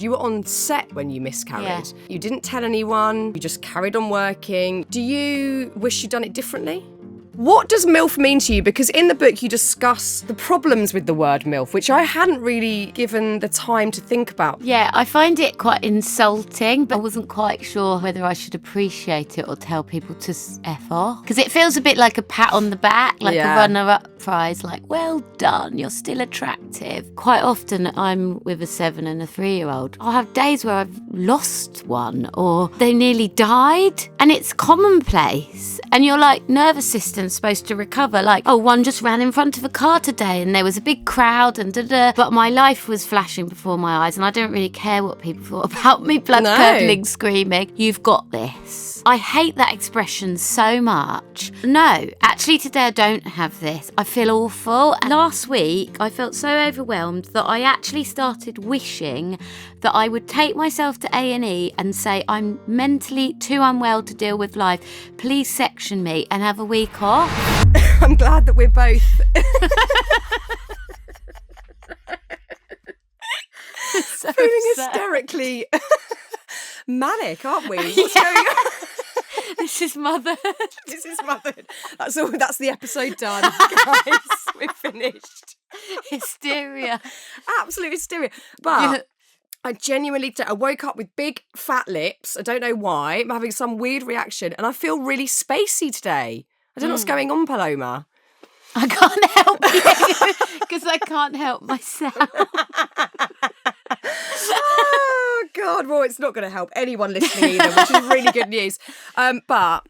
You were on set when you miscarried. Yeah. You didn't tell anyone, you just carried on working. Do you wish you'd done it differently? What does MILF mean to you? Because in the book you discuss the problems with the word MILF, which I hadn't really given the time to think about. Yeah, I find it quite insulting, but I wasn't quite sure whether I should appreciate it or tell people to F off. Because it feels a bit like a pat on the back, like a runner-up prize, like, well done, you're still attractive. Quite often I'm with a 7 and a 3-year-old. I'll have days where I've lost one or they nearly died, and it's commonplace. And your nervous system's supposed to recover, one just ran in front of a car today and there was a big crowd and da-da. But my life was flashing before my eyes and I don't really care what people thought about me, blood-curdling, screaming. You've got this. I hate that expression so much. No, actually today I don't have this. I feel awful. Last week I felt so overwhelmed that I actually started wishing that I would take myself to A&E and say, I'm mentally too unwell to deal with life. Please section me and have a week off. I'm glad that we're both so feeling upset. hysterically manic, aren't we? What's going on? This is Motherhood. This is Motherhood. That's all. That's the episode done, guys. We're finished. Hysteria. Absolute hysteria. But I genuinely I woke up with big fat lips. I don't know why. I'm having some weird reaction and I feel really spacey today. I don't know what's going on, Paloma. I can't help you because I can't help myself. Oh, God. Well, it's not going to help anyone listening either, which is really good news. But,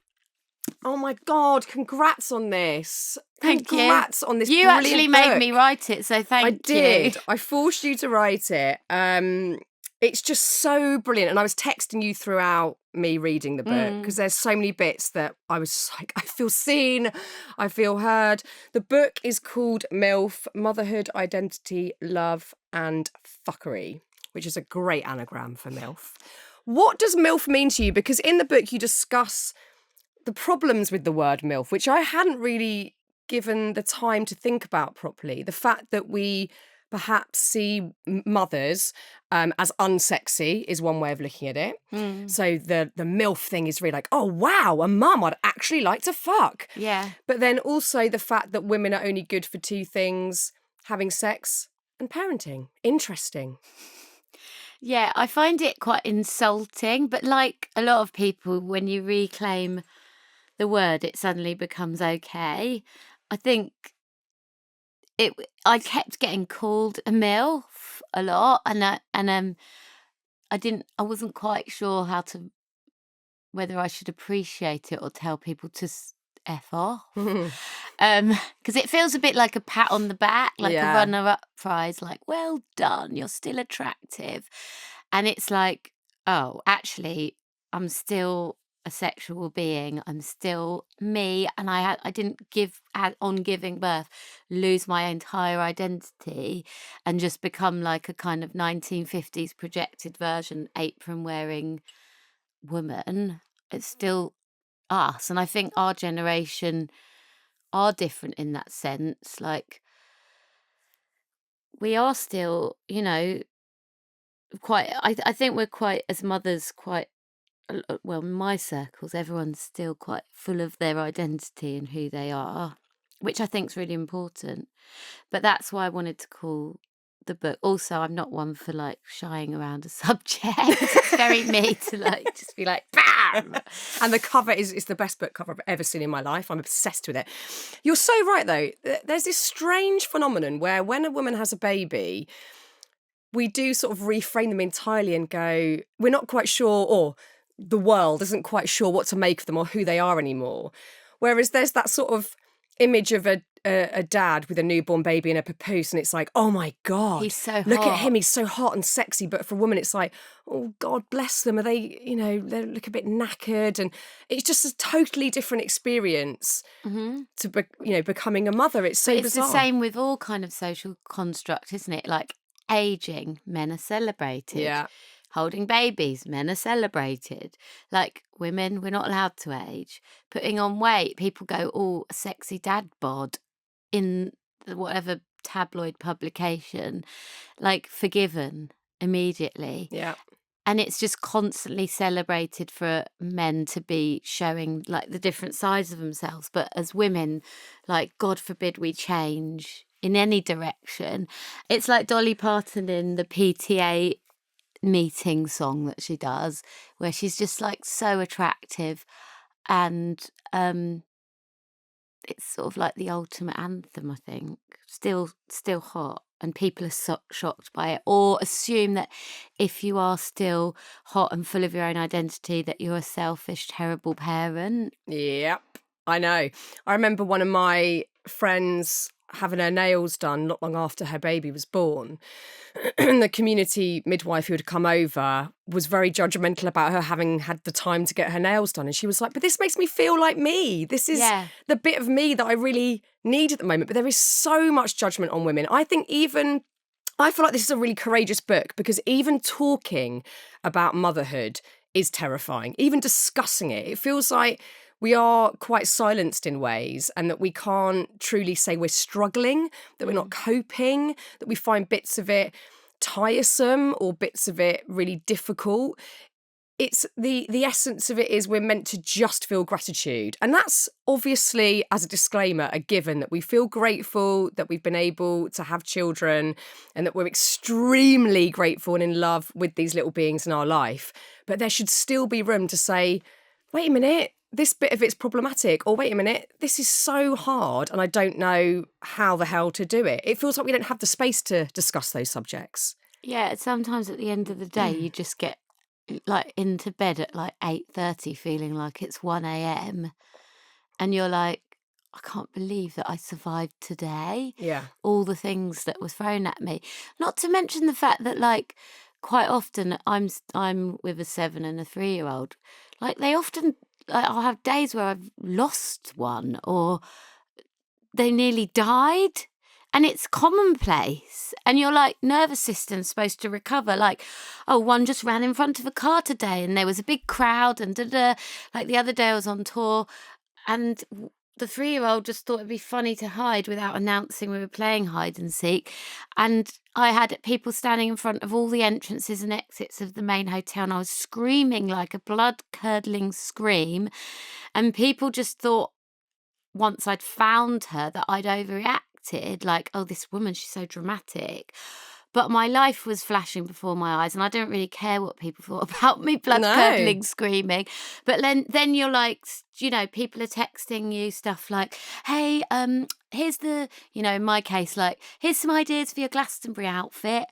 oh, my God, congrats on this. Thank you. Congrats on this You brilliant actually book. made me write it, so thank you. I did. I forced you to write it. It's just so brilliant. And I was texting you throughout me reading the book because there's so many bits that I was like, I feel seen, I feel heard. The book is called MILF, Motherhood, Identity, Love and Fuckery, which is a great anagram for MILF. What does MILF mean to you? Because in the book you discuss the problems with the word MILF, which I hadn't really given the time to think about properly. The fact that we perhaps see mothers as unsexy is one way of looking at it. So the MILF thing is really like, oh, wow, a mum I'd actually like to fuck. Yeah. But then also the fact that women are only good for two things, having sex and parenting. Interesting. Yeah, I find it quite insulting, but like a lot of people, when you reclaim the word, it suddenly becomes okay. I think I kept getting called a MILF a lot, and I wasn't quite sure whether I should appreciate it or tell people to F off. Because it feels a bit like a pat on the back, like a runner-up prize, like, well done, you're still attractive. And it's like, oh, actually, I'm still a sexual being. I'm still me, and I didn't on giving birth lose my entire identity and just become like a kind of 1950s projected version apron wearing woman. It's still us, and I think our generation are different in that sense. Like, we are still, quite. I think we're quite, as mothers, quite. Well, in my circles, everyone's still quite full of their identity and who they are, which I think is really important. But that's why I wanted to call the book. Also, I'm not one for shying around a subject. It's very me to just be like, bam! And the cover is the best book cover I've ever seen in my life. I'm obsessed with it. You're so right, though. There's this strange phenomenon where when a woman has a baby, we do sort of reframe them entirely and go, we're not quite sure, or the world isn't quite sure what to make of them or who they are anymore. Whereas there's that sort of image of a dad with a newborn baby and a papoose, and it's like, oh my God, he's so hot. Look at him, he's so hot and sexy. But for a woman, it's like, oh God, bless them. Are they, they look a bit knackered, and it's just a totally different experience to, becoming a mother. It's so bizarre. It's the same with all kind of social construct, isn't it? Like aging, men are celebrated. Yeah. Holding babies, men are celebrated. Like women, we're not allowed to age. Putting on weight, people go, oh, a sexy dad bod in whatever tabloid publication. Like, forgiven. immediately. Yeah. And it's just constantly celebrated for men to be showing like the different sides of themselves. But as women, like, God forbid we change in any direction. It's like Dolly Parton in the PTA meeting song that she does, where she's just like so attractive, and it's sort of like the ultimate anthem, I think. Still hot, and people are shocked by it, or assume that if you are still hot and full of your own identity, that you're a selfish, terrible parent. Yep, I know. I remember one of my friends having her nails done not long after her baby was born. And the community midwife who had come over was very judgmental about her having had the time to get her nails done. And she was like, but this makes me feel like me. This is the bit of me that I really need at the moment. But there is so much judgment on women. I feel like this is a really courageous book, because even talking about motherhood is terrifying. Even discussing it, it feels like we are quite silenced in ways, and that we can't truly say we're struggling, that we're not coping, that we find bits of it tiresome or bits of it really difficult. It's the essence of it is we're meant to just feel gratitude. And that's obviously, as a disclaimer, a given, that we feel grateful that we've been able to have children, and that we're extremely grateful and in love with these little beings in our life. But there should still be room to say, wait a minute, this bit of it's problematic, or wait a minute, this is so hard and I don't know how the hell to do it. It feels like we don't have the space to discuss those subjects. Yeah, sometimes at the end of the day, you just get like into bed at like 8:30 feeling like it's 1 a.m. and you're like, I can't believe that I survived today. Yeah. All the things that were thrown at me. Not to mention the fact that, like, quite often I'm with a 7 and a 3-year-old. Like, they often, like, I'll have days where I've lost one, or they nearly died. And it's commonplace. And your like nervous system's supposed to recover. Like, oh, one just ran in front of a car today and there was a big crowd and da-da. Like the other day I was on tour, and the 3-year-old just thought it'd be funny to hide without announcing we were playing hide and seek. And I had people standing in front of all the entrances and exits of the main hotel, and I was screaming like a blood-curdling scream. And people just thought, once I'd found her, that I'd overreacted, like, oh, this woman, she's so dramatic. But my life was flashing before my eyes, and I don't really care what people thought about me blood-curdling screaming. But then you're like, you know, people are texting you stuff like, hey, here's the, you know, in my case, like, here's some ideas for your Glastonbury outfit.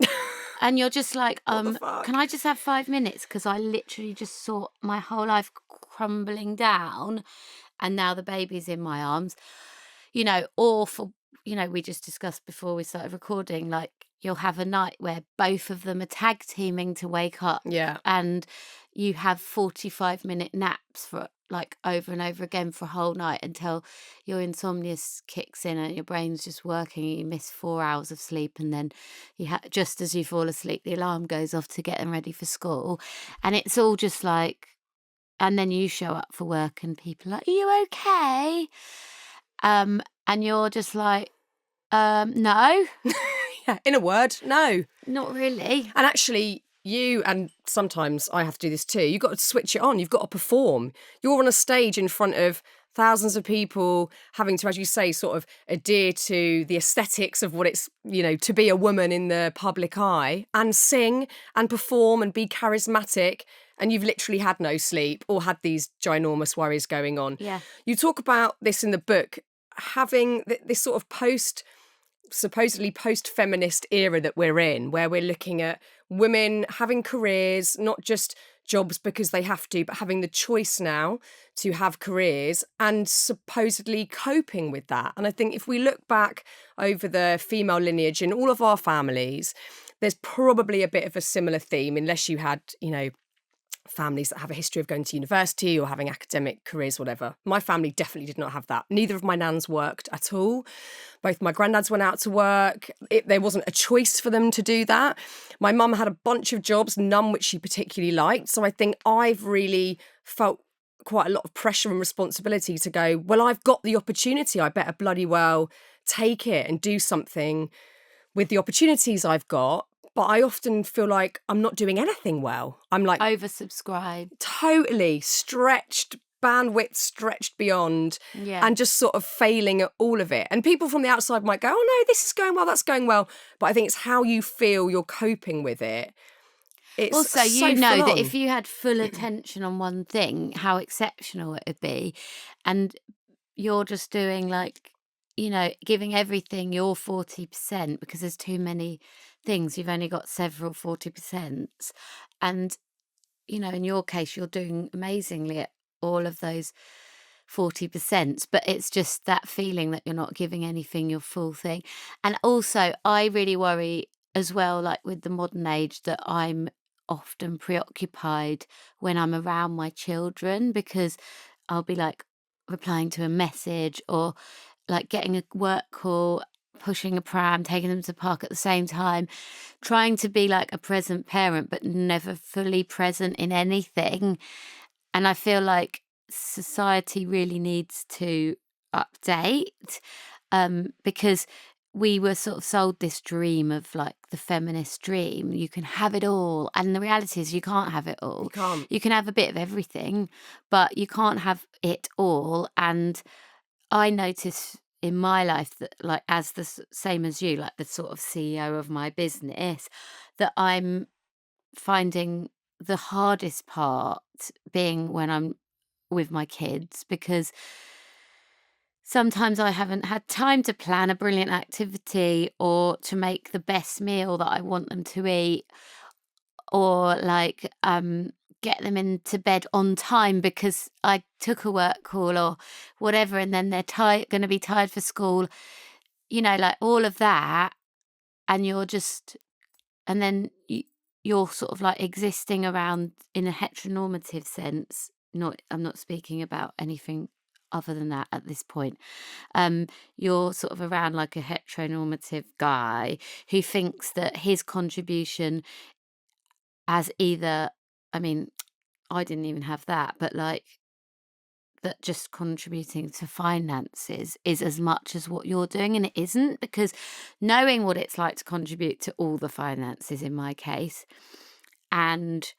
And you're just like, can I just have 5 minutes? Because I literally just saw my whole life crumbling down, and now the baby's in my arms. You know, or for, you know, we just discussed before we started recording, like, you'll have a night where both of them are tag teaming to wake up. Yeah. And you have 45-minute naps for like over and over again for a whole night, until your insomnia kicks in and your brain's just working and you miss 4 hours of sleep. And then just as you fall asleep, the alarm goes off to get them ready for school. And it's all just like, and then you show up for work and people are like, are you okay? And you're just like, no. Yeah, in a word, no. Not really. And actually, you, and sometimes I have to do this too, you've got to switch it on. You've got to perform. You're on a stage in front of thousands of people, having to, as you say, sort of adhere to the aesthetics of what it's, you know, to be a woman in the public eye, and sing and perform and be charismatic. And you've literally had no sleep or had these ginormous worries going on. Yeah. You talk about this in the book, having this sort of supposedly post-feminist era that we're in, where we're looking at women having careers, not just jobs because they have to, but having the choice now to have careers and supposedly coping with that. And I think if we look back over the female lineage in all of our families, there's probably a bit of a similar theme, unless you had, you know, families that have a history of going to university or having academic careers, whatever. My family definitely did not have that. Neither of my nans worked at all. Both my granddads went out to work. There wasn't a choice for them to do that. My mum had a bunch of jobs, none which she particularly liked. So I think I've really felt quite a lot of pressure and responsibility to go, well, I've got the opportunity. I better bloody well take it and do something with the opportunities I've got. but I often feel like I'm not doing anything well. I'm like oversubscribed. Totally stretched, bandwidth stretched beyond, Yeah. and just sort of failing at all of it. And people from the outside might go, oh no, this is going well, that's going well. But I think it's how you feel you're coping with it. It's also, so you know full that on. if you had full attention on one thing, how exceptional it would be. And you're just doing like, you know, giving everything your 40% because there's too many things. You've only got several 40%. And, you know, in your case, you're doing amazingly at all of those 40%, but it's just that feeling that you're not giving anything your full thing. And also, I really worry as well, like with the modern age, that I'm often preoccupied when I'm around my children, because I'll be like replying to a message or like getting a work call, pushing a pram, taking them to the park at the same time, trying to be like a present parent, but never fully present in anything. And I feel like society really needs to update, because we were sort of sold this dream of like the feminist dream. You can have it all. And the reality is you can't have it all. You can't. You can have a bit of everything, but you can't have it all. And I notice in my life that, like, as the same as you, like the sort of CEO of my business, that I'm finding the hardest part being when I'm with my kids, because sometimes I haven't had time to plan a brilliant activity or to make the best meal that I want them to eat, or like get them into bed on time because I took a work call or whatever, and then they're going to be tired for school, you know, like all of that. And and then you're sort of like existing around in a heteronormative sense. I'm not speaking about anything other than that at this point. You're sort of around like a heteronormative guy who thinks that his contribution as either, I mean, I didn't even have that, but like that just contributing to finances is as much as what you're doing, and it isn't, because knowing what it's like to contribute to all the finances in my case, and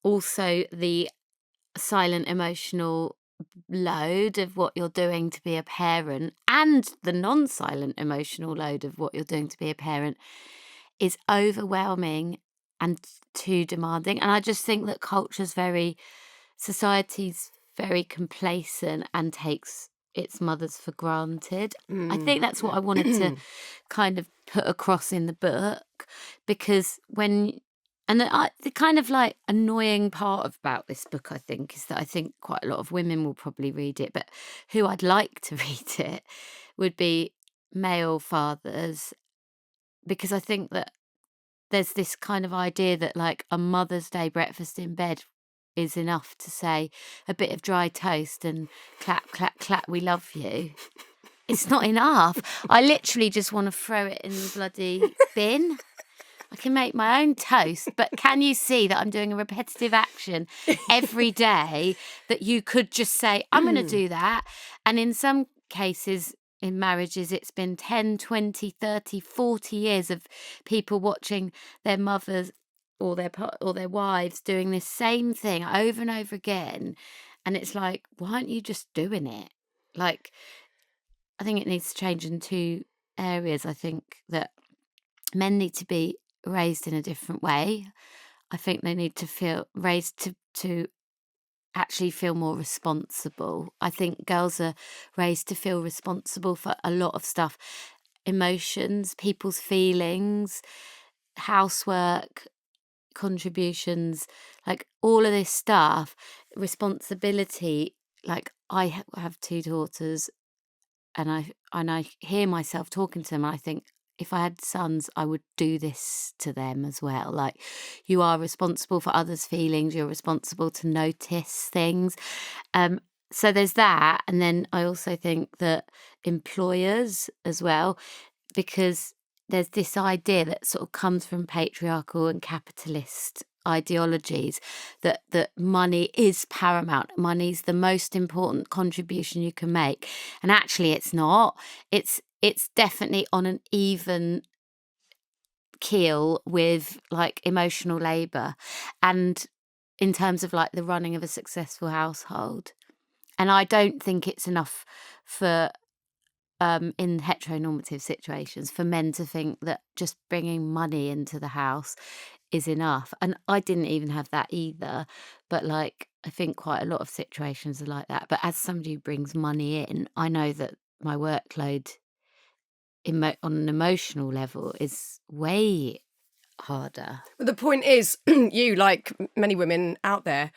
also the silent emotional load of what you're doing to be a parent, and the non-silent emotional load of what you're doing to be a parent, is overwhelming and too demanding. And I just think that society's very complacent and takes its mothers for granted. I think that's what I wanted to kind of put across in the book, because the kind of like annoying part about this book, I think, is that I think quite a lot of women will probably read it, but who I'd like to read it would be male fathers, because I think that there's this kind of idea that like a Mother's Day breakfast in bed is enough to say a bit of dry toast and clap, clap, clap, we love you. It's not enough. I literally just want to throw it in the bloody bin. I can make my own toast, but can you see that I'm doing a repetitive action every day that you could just say, I'm going to do that? And in some cases, in marriages, it's been 10, 20, 30, 40 years of people watching their mothers or their wives doing this same thing over and over again. And it's like, why aren't you just doing it? Like, I think it needs to change in two areas. I think that men need to be raised in a different way. I think they need to feel raised to actually feel more responsible. I think girls are raised to feel responsible for a lot of stuff: emotions, people's feelings, housework, contributions, like all of this stuff, responsibility. Like I have two daughters, and I hear myself talking to them, and I think, if I had sons, I would do this to them as well. Like, you are responsible for others' feelings. You're responsible to notice things. So there's that. And then I also think that employers as well, because there's this idea that sort of comes from patriarchal and capitalist ideologies that money is paramount. Money's the most important contribution you can make. And actually it's not. It's definitely on an even keel with like emotional labour, and in terms of like the running of a successful household. And I don't think it's enough for in heteronormative situations for men to think that just bringing money into the house is enough. And I didn't even have that either. But like, I think quite a lot of situations are like that. But as somebody who brings money in, I know that my workload on an emotional level is way harder. But the point is, you, like many women out there,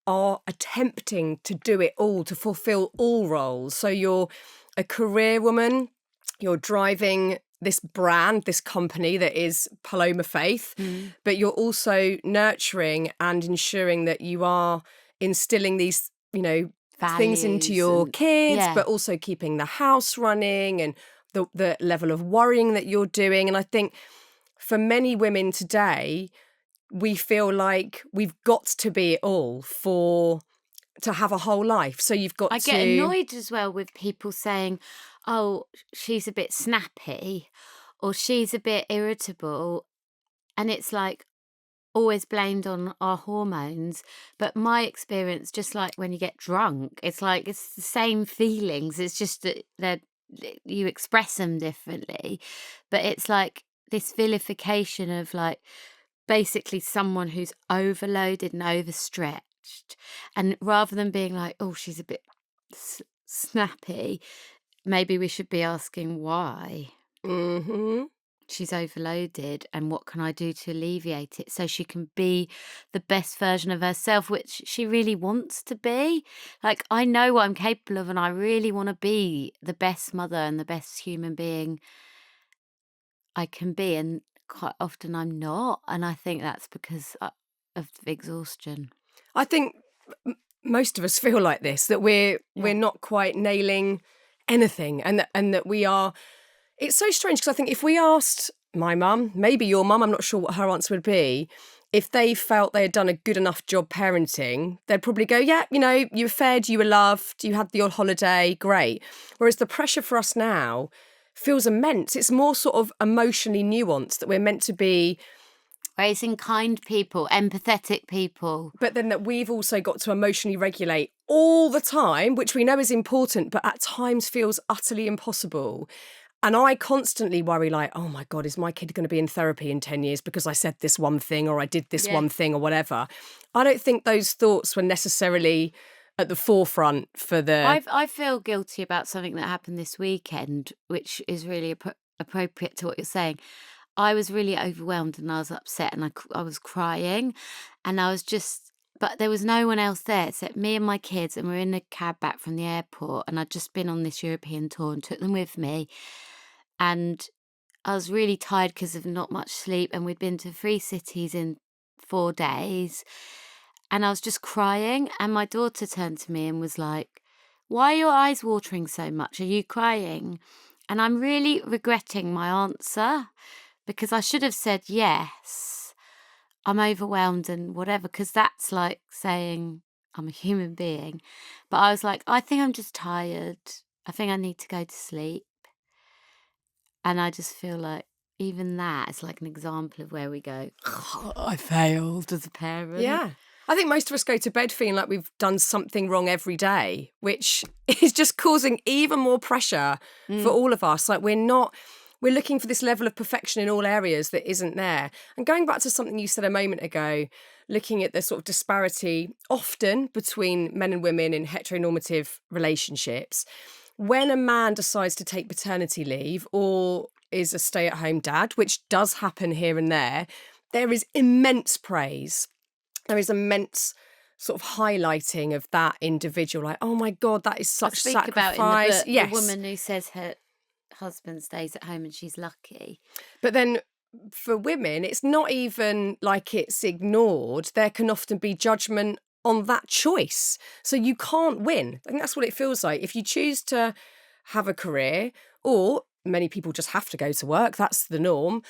are attempting to do it all, to fulfill all roles. So you're a career woman, you're driving this brand, this company that is Paloma Faith, but you're also nurturing and ensuring that you are instilling these, things into your kids, but also keeping the house running and the level of worrying that you're doing. And I think for many women today, we feel like we've got to be it all to have a whole life. So you've got I get annoyed as well with people saying, oh, she's a bit snappy or she's a bit irritable. And it's like always blamed on our hormones. But my experience, just like when you get drunk, it's like it's the same feelings. It's just that you express them differently. But it's like this vilification of like basically someone who's overloaded and overstretched. And rather than being like, oh, she's a bit snappy, maybe we should be asking why. She's overloaded and what can I do to alleviate it so she can be the best version of herself, which she really wants to be. Like, I know what I'm capable of and I really want to be the best mother and the best human being I can be. And quite often I'm not. And I think that's because of exhaustion. I think most of us feel like this, that we're not quite nailing anything and that we are. It's so strange because I think if we asked my mum, maybe your mum, I'm not sure what her answer would be, if they felt they had done a good enough job parenting, they'd probably go, yeah, you were fed, you were loved, you had your holiday, great. Whereas the pressure for us now feels immense. It's more sort of emotionally nuanced, that we're meant to be raising kind people, empathetic people. But then that we've also got to emotionally regulate all the time, which we know is important, but at times feels utterly impossible. And I constantly worry like, oh my God, is my kid going to be in therapy in 10 years because I said this one thing or I did this one thing or whatever? I don't think those thoughts were necessarily at the forefront for the... I feel guilty about something that happened this weekend, which is really appropriate to what you're saying. I was really overwhelmed and I was upset and I was crying and I was just... But there was no one else there except me and my kids, and we were in a cab back from the airport, and I'd just been on this European tour and took them with me. And I was really tired because of not much sleep, and we'd been to 3 cities in 4 days. And I was just crying, and my daughter turned to me and was like, why are your eyes watering so much? Are you crying? And I'm really regretting my answer because I should have said yes. I'm overwhelmed and whatever, because that's like saying I'm a human being. But I was like, I think I'm just tired. I think I need to go to sleep. And I just feel like even that is like an example of where we go, oh, I failed as a parent. Yeah. I think most of us go to bed feeling like we've done something wrong every day, which is just causing even more pressure for all of us. Like we're looking for this level of perfection in all areas that isn't there. And going back to something you said a moment ago, looking at the sort of disparity often between men and women in heteronormative relationships, when a man decides to take paternity leave or is a stay-at-home dad, which does happen here and there is immense praise. There is immense sort of highlighting of that individual. Like, oh my God, that is such sacrifice. About in the book, the woman who says her husband stays at home and she's lucky. But then for women, it's not even like it's ignored. There can often be judgment on that choice. So you can't win. I think that's what it feels like. If you choose to have a career, or many people just have to go to work, that's the norm,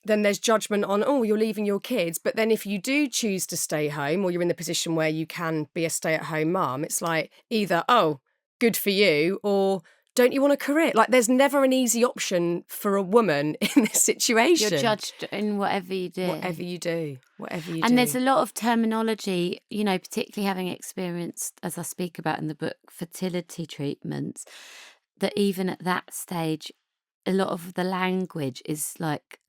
then there's judgment on, oh, you're leaving your kids. But then if you do choose to stay home, or you're in the position where you can be a stay-at-home mum, it's like either, oh, good for you, or don't you want a career? Like, there's never an easy option for a woman in this situation. You're judged in whatever you do. Whatever you do. And there's a lot of terminology, you know, particularly having experienced, as I speak about in the book, fertility treatments, that even at that stage, a lot of the language is like,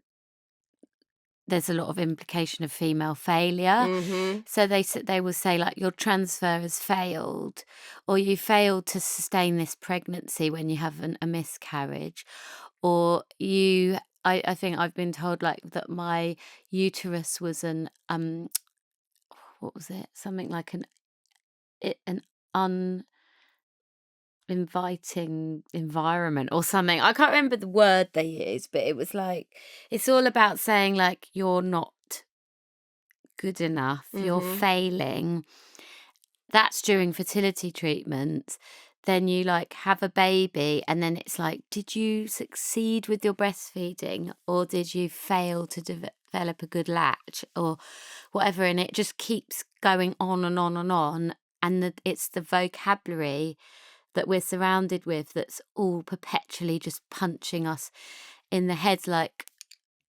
there's a lot of implication of female failure. Mm-hmm. So they will say, like, your transfer has failed, or you failed to sustain this pregnancy when you have a miscarriage, or I think I've been told, like, that my uterus was an what was it? Something like an uninviting environment or something. I can't remember the word they used, but it was like, it's all about saying, like, you're not good enough, you're failing. That's during fertility treatments. Then you, like, have a baby, and then it's like, did you succeed with your breastfeeding, or did you fail to develop a good latch, or whatever? And it just keeps going on and on and on. And it's the vocabulary that we're surrounded with that's all perpetually just punching us in the head. Like,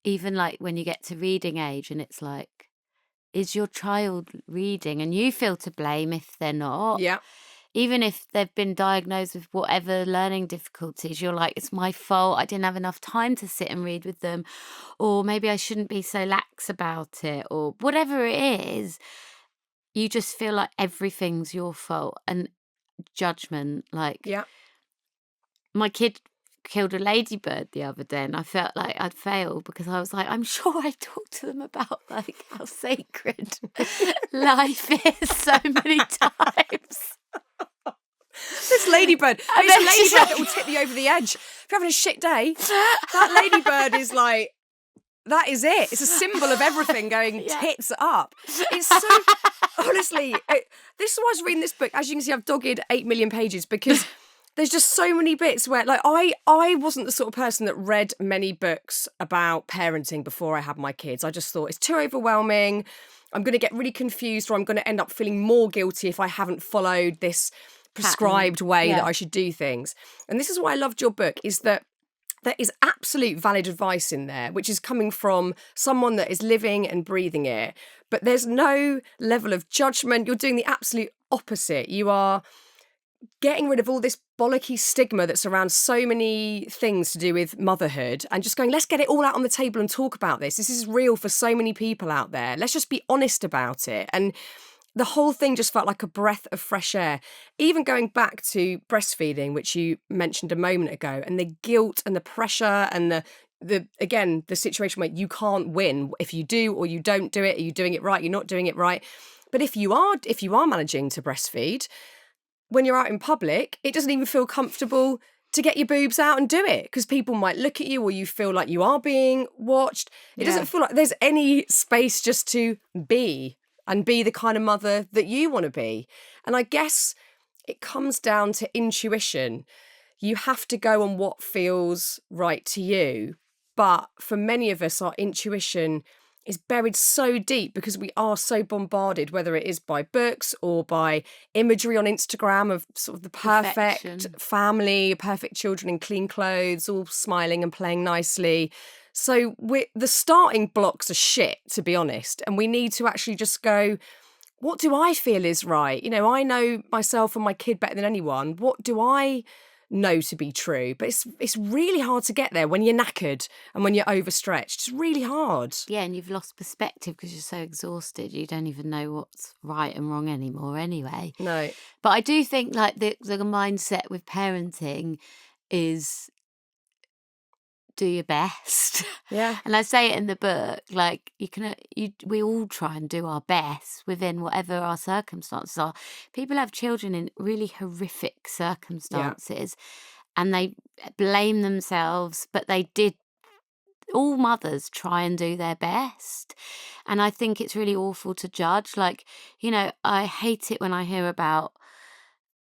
even like when you get to reading age, and it's like, is your child reading? And you feel to blame if they're not. Yeah. Even if they've been diagnosed with whatever learning difficulties, you're like, it's my fault. I didn't have enough time to sit and read with them. Or maybe I shouldn't be so lax about it, or whatever it is. You just feel like everything's your fault, and judgment. Like, Yeah. my kid killed a ladybird the other day, and I felt like I'd failed, because I was like, I'm sure I talked to them about, like, how sacred life is so many times. This ladybird. It's a ladybird that will tip you over the edge. If you're having a shit day, that ladybird is like, that is it. It's a symbol of everything going tits up. It's so, honestly, this is why I was reading this book. As you can see, I've dogged 8 million pages, because there's just so many bits where, like, I wasn't the sort of person that read many books about parenting before I had my kids. I just thought it's too overwhelming. I'm going to get really confused, or I'm going to end up feeling more guilty if I haven't followed this prescribed way that I should do things. And this is why I loved your book, is that there is absolute valid advice in there, which is coming from someone that is living and breathing it. But there's no level of judgment. You're doing the absolute opposite. You are getting rid of all this bollocky stigma that surrounds so many things to do with motherhood, and just going, let's get it all out on the table and talk about this. This is real for so many people out there. Let's just be honest about it. And the whole thing just felt like a breath of fresh air. Even going back to breastfeeding, which you mentioned a moment ago, and the guilt and the pressure and the situation where you can't win if you do or you don't do it. Are you doing it right? You're not doing it right. But if you are managing to breastfeed, when you're out in public, it doesn't even feel comfortable to get your boobs out and do it, because people might look at you, or you feel like you are being watched. It doesn't feel like there's any space just to be, and be the kind of mother that you want to be. And I guess it comes down to intuition. You have to go on what feels right to you. But for many of us, our intuition is buried so deep, because we are so bombarded, whether it is by books or by imagery on Instagram of sort of the perfect family, perfect children in clean clothes, all smiling and playing nicely. So the starting blocks are shit, to be honest. And we need to actually just go, what do I feel is right? You know, I know myself and my kid better than anyone. What do I know to be true? But it's really hard to get there when you're knackered and when you're overstretched. It's really hard. Yeah, and you've lost perspective because you're so exhausted. You don't even know what's right and wrong anymore anyway. No. But I do think, like, the mindset with parenting is do your best. Yeah. And I say it in the book, like, we all try and do our best within whatever our circumstances are. People have children in really horrific circumstances, and they blame themselves, but all mothers try and do their best. And I think it's really awful to judge. Like, you know, I hate it when I hear about,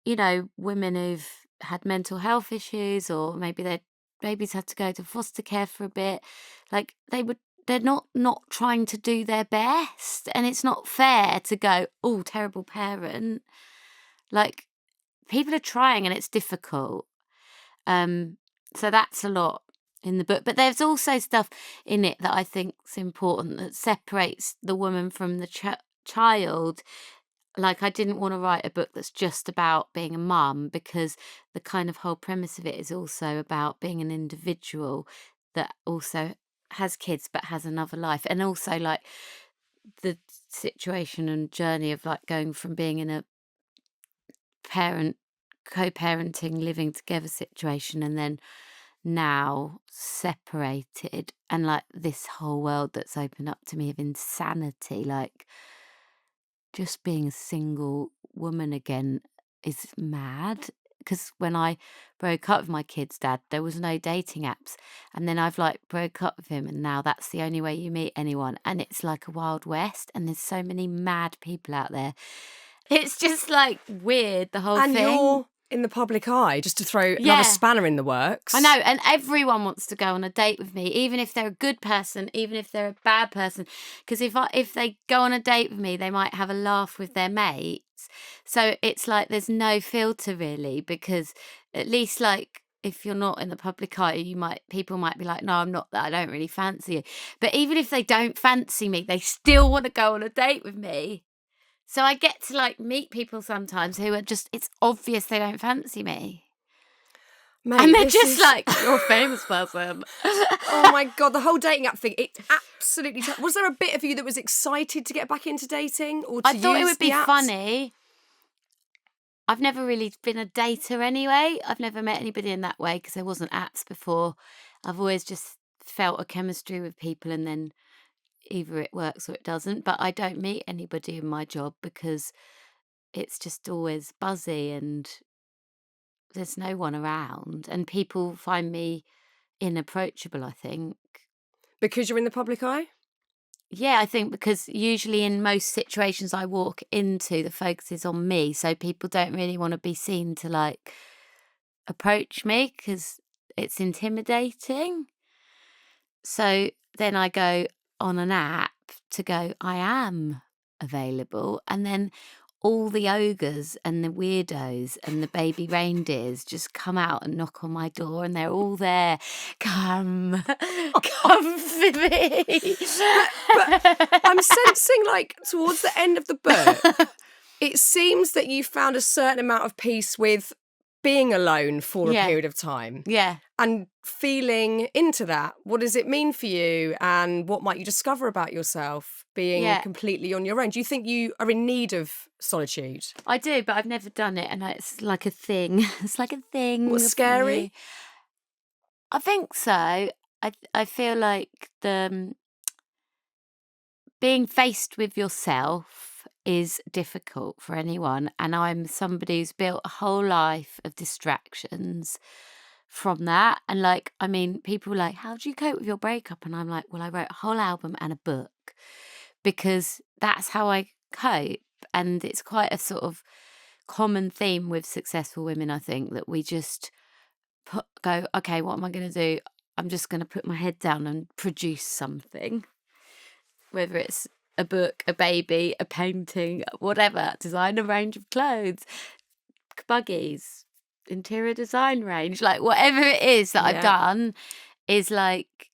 you know, women who've had mental health issues, or maybe their babies had to go to foster care for a bit. Like, they're not trying to do their best. And it's not fair to go, oh, terrible parent. Like, people are trying, and it's difficult. So that's a lot in the book. But there's also stuff in it that I think is important that separates the woman from the child. Like, I didn't want to write a book that's just about being a mum, because the kind of whole premise of it is also about being an individual that also has kids but has another life. And also, like, the situation and journey of, like, going from being in a co-parenting, living together situation, and then now separated, and, like, this whole world that's opened up to me of insanity. Like, just being a single woman again is mad. Because when I broke up with my kid's dad, there was no dating apps. And then I've, like, broke up with him, and now that's the only way you meet anyone. And it's like a Wild West, and there's so many mad people out there. It's just, like, weird, the whole thing. And you're in the public eye, just to throw another spanner in the works. I know, and everyone wants to go on a date with me, even if they're a good person, even if they're a bad person. Because if they go on a date with me, they might have a laugh with their mates. So it's like there's no filter really, because at least, like, if you're not in the public eye, people might be like, no, I'm not that, I don't really fancy you. But even if they don't fancy me, they still want to go on a date with me. So I get to, like, meet people sometimes who are just, it's obvious they don't fancy me. Mate, and they're just like, you're a famous person. Oh my God, the whole dating app thing, it absolutely... Was there a bit of you that was excited to get back into dating? Or to I thought it would be apps? funny. I've never really been a dater anyway. I've never met anybody in that way because there wasn't apps before. I've always just felt a chemistry with people, and then either it works or it doesn't. But I don't meet anybody in my job because it's just always buzzy and there's no one around, and people find me inapproachable, I think. Because you're in the public eye? Yeah, I think because usually in most situations I walk into, the focus is on me, so people don't really want to be seen to, like, approach me because it's intimidating. So then I go on an app to go, I am available, and then all the ogres and the weirdos and the baby reindeers just come out and knock on my door, and they're all there. Come for me. But I'm sensing, like, towards the end of the book, it seems that you found a certain amount of peace with being alone for a period of time. Yeah. And feeling into that. What does it mean for you? And what might you discover about yourself being completely on your own? Do you think you are in need of solitude? I do, but I've never done it, and it's like a thing. It's like a thing. What's scary? I think so. I feel like being faced with yourself is difficult for anyone, and I'm somebody who's built a whole life of distractions from that. And, like, I mean, people are like, how do you cope with your breakup? And I'm like, well, I wrote a whole album and a book because that's how I cope. And it's quite a sort of common theme with successful women, I think, that we just go, okay, what am I going to do? I'm just going to put my head down and produce something, whether it's a book, a baby, a painting, whatever, design a range of clothes, buggies, interior design range, like whatever it is that I've done is like,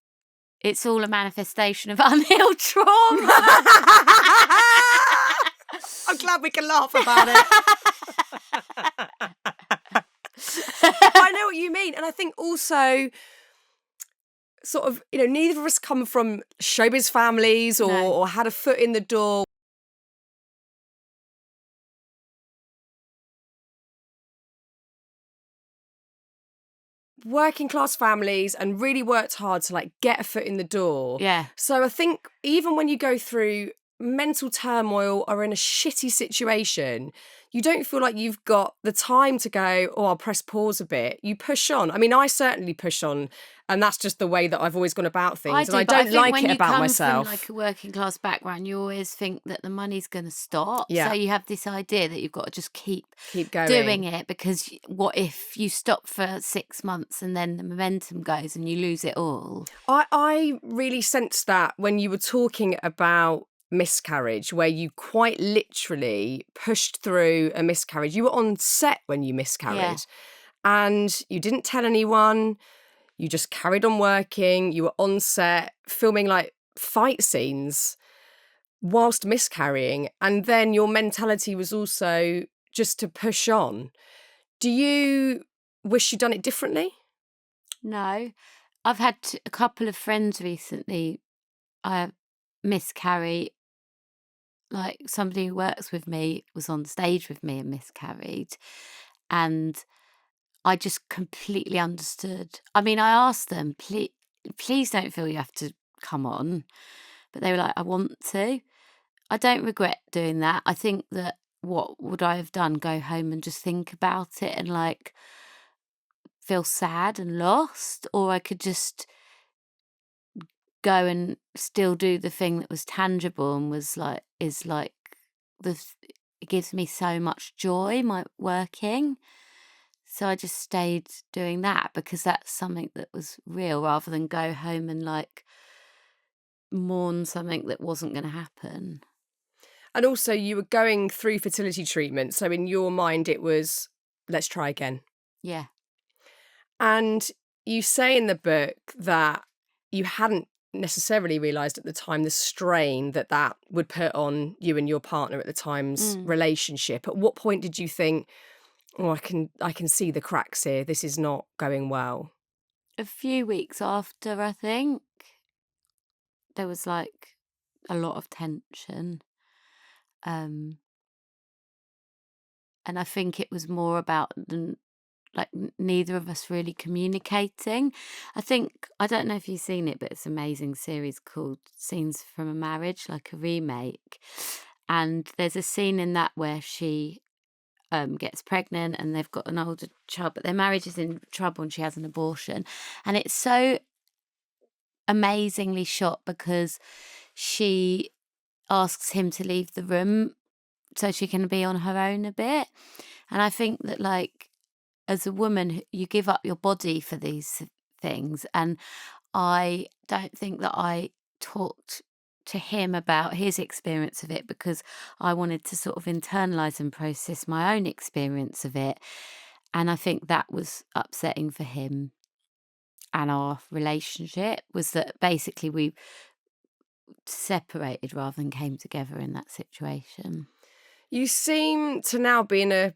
it's all a manifestation of unhealed trauma. I'm glad we can laugh about it. I know what you mean. And I think also, sort of, you know, neither of us come from showbiz families or had a foot in the door. Working class families, and really worked hard to, like, get a foot in the door. Yeah. So I think even when you go through mental turmoil or in a shitty situation, you don't feel like you've got the time to go, oh, I'll press pause a bit. You push on. I mean, I certainly push on, and that's just the way that I've always gone about things. I don't like it about myself. When you come from, like, a working class background, you always think that the money's going to stop. Yeah. So you have this idea that you've got to just keep going, doing it, because what if you stop for 6 months and then the momentum goes and you lose it all? I really sensed that when you were talking about Miscarriage, where you quite literally pushed through a miscarriage. You were on set when you miscarried. and you didn't tell anyone. You just carried on working. You were on set filming like fight scenes whilst miscarrying. And then your mentality was also just to push on. Do you wish you'd done it differently? No. I've had a couple of friends recently miscarry. Like, somebody who works with me was on stage with me and miscarried. And I just completely understood. I mean, I asked them, please don't feel you have to come on. But they were like, I want to. I don't regret doing that. I think that what would I have done? Go home and just think about it and like feel sad and lost? Or I could just go and still do the thing that was tangible and was like, is like, it gives me so much joy, my working. So I just stayed doing that because that's something that was real, rather than go home and like mourn something that wasn't going to happen. And also, you were going through fertility treatment. So in your mind, it was, let's try again. Yeah. And you say in the book that you hadn't necessarily realised at the time the strain that that would put on you and your partner at the time's relationship. At what point did you think, oh, I can see the cracks here. This is not going well? A few weeks after, I think, there was like a lot of tension. And I think it was more about neither of us really communicating. I don't know if you've seen it, but it's an amazing series called Scenes from a Marriage, like a remake. And there's a scene in that where she gets pregnant and they've got an older child, but their marriage is in trouble and she has an abortion. And it's so amazingly shot because she asks him to leave the room so she can be on her own a bit. And I think that, like, as a woman, you give up your body for these things. And I don't think that I talked to him about his experience of it because I wanted to sort of internalize and process my own experience of it. And I think that was upsetting for him and our relationship, was that basically we separated rather than came together in that situation. You seem to now be in a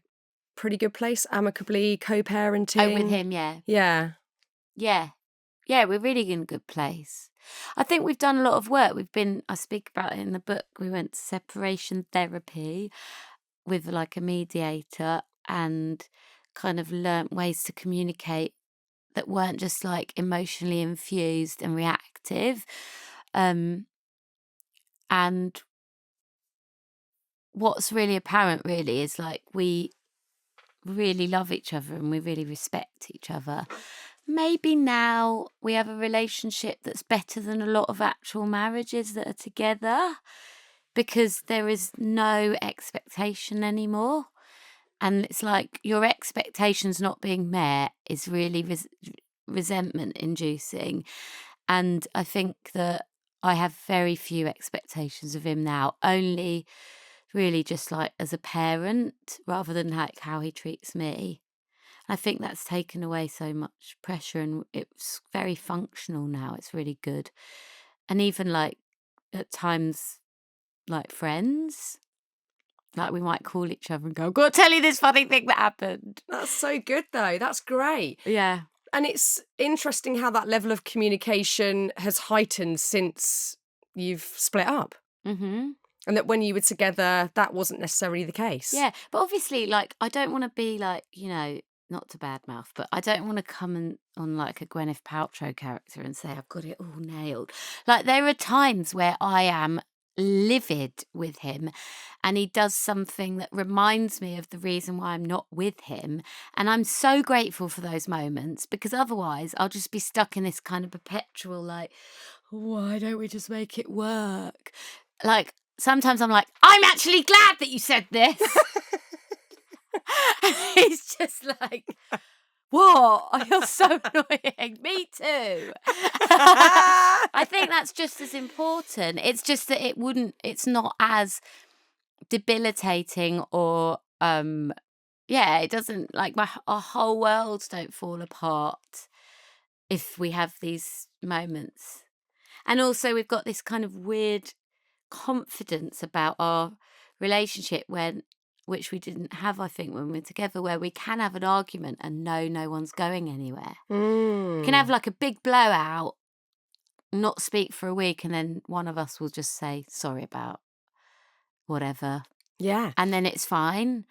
pretty good place, amicably co-parenting. Oh, with him, yeah. Yeah. Yeah. Yeah, we're really in a good place. I think we've done a lot of work. I speak about it in the book. We went to separation therapy with like a mediator and kind of learnt ways to communicate that weren't just like emotionally infused and reactive. And what's really apparent really is like we really love each other and we really respect each other. Maybe now we have a relationship that's better than a lot of actual marriages that are together because there is no expectation anymore. And it's like your expectations not being met is really resentment inducing. And I think that I have very few expectations of him now, only really just like as a parent rather than like how he treats me. I think that's taken away so much pressure and it's very functional now. It's really good. And even like at times, like friends, like we might call each other and go, I've got to tell you this funny thing that happened. That's so good though. That's great. Yeah. And it's interesting how that level of communication has heightened since you've split up. Mm-hmm. And that when you were together, that wasn't necessarily the case. Yeah. But obviously, like, I don't want to be like, not to badmouth, but I don't want to come on like a Gwyneth Paltrow character and say I've got it all nailed. Like, there are times where I am livid with him and he does something that reminds me of the reason why I'm not with him, and I'm so grateful for those moments because otherwise I'll just be stuck in this kind of perpetual like, why don't we just make it work? Like, sometimes I'm like, I'm actually glad that you said this. He's just like, what? You're so annoying. Me too. I think that's just as important. It's just that it's not as debilitating or it doesn't, like, our whole worlds don't fall apart if we have these moments. And also we've got this kind of weird confidence about our relationship which we didn't have, I think, when we were together, where we can have an argument and know no one's going anywhere. We can have like a big blowout, not speak for a week, and then one of us will just say sorry about whatever. Yeah. And then it's fine.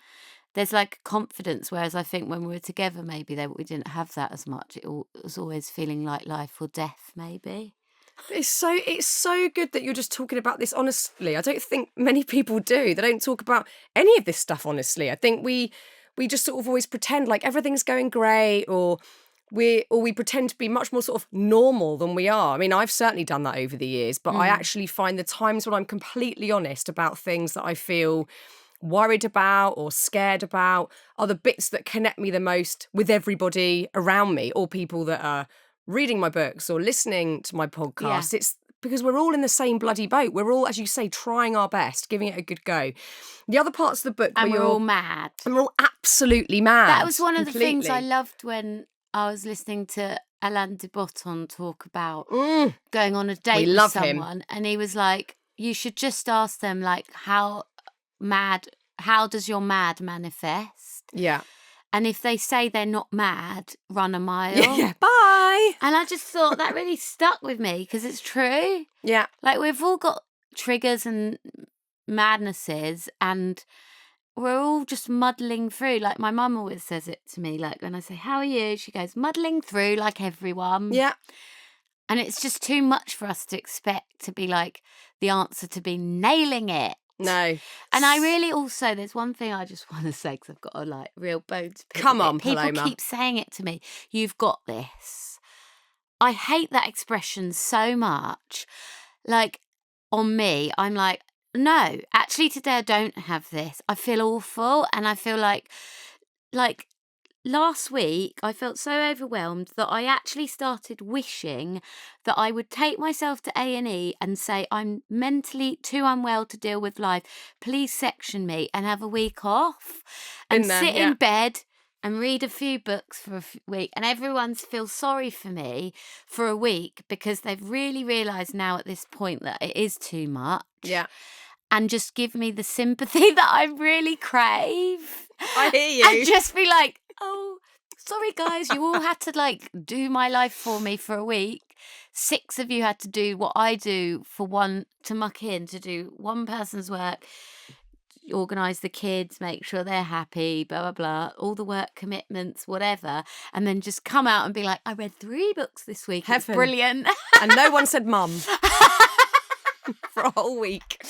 There's like confidence, whereas I think when we were together, maybe we didn't have that as much. It was always feeling like life or death, maybe. It's so good that you're just talking about this honestly. I don't think many people do. They don't talk about any of this stuff honestly. I think we just sort of always pretend like everything's going great, or we pretend to be much more sort of normal than we are. I mean, I've certainly done that over the years, but I actually find the times when I'm completely honest about things that I feel worried about or scared about are the bits that connect me the most with everybody around me, or people that are reading my books or listening to my podcast. Yeah. It's because we're all in the same bloody boat. We're all, as you say, trying our best, giving it a good go. The other parts of the book And where we're all mad. And we're all absolutely mad. That was one of the things I completely. loved when I was listening to Alain de Botton talk about going on a date We with love him. someone. And he was like, you should just ask them, like, how does your mad manifest? Yeah. And if they say they're not mad, run a mile. Yeah. Bye. And I just thought that really stuck with me because it's true. Yeah. Like, we've all got triggers and madnesses, and we're all just muddling through. Like, my mum always says it to me, like, when I say, how are you? She goes, muddling through like everyone. Yeah. And it's just too much for us to expect to be like the answer to be nailing it. No. And I really also, there's one thing I just want to say, because I've got a like real bone to pick. Come on, People Paloma. keep saying it to me. You've got this. I hate that expression so much. Like, on me, I'm like, no, actually today I don't have this. I feel awful, and I feel like last week I felt so overwhelmed that I actually started wishing that I would take myself to A&E and say, I'm mentally too unwell to deal with life. Please section me and have a week off and sit in bed and read a few books for a week. And everyone's feel sorry for me for a week because they've really realised now at this point that it is too much. Yeah. And just give me the sympathy that I really crave. I hear you. And just be like, oh, sorry guys, you all had to like do my life for me for a week. 6 of you had to do what I do for one, to muck in, to do one person's work, organise the kids, make sure they're happy, blah, blah, blah, all the work commitments, whatever. And then just come out and be like, I read 3 books this week. It's brilliant. And no one said mum. For a whole week.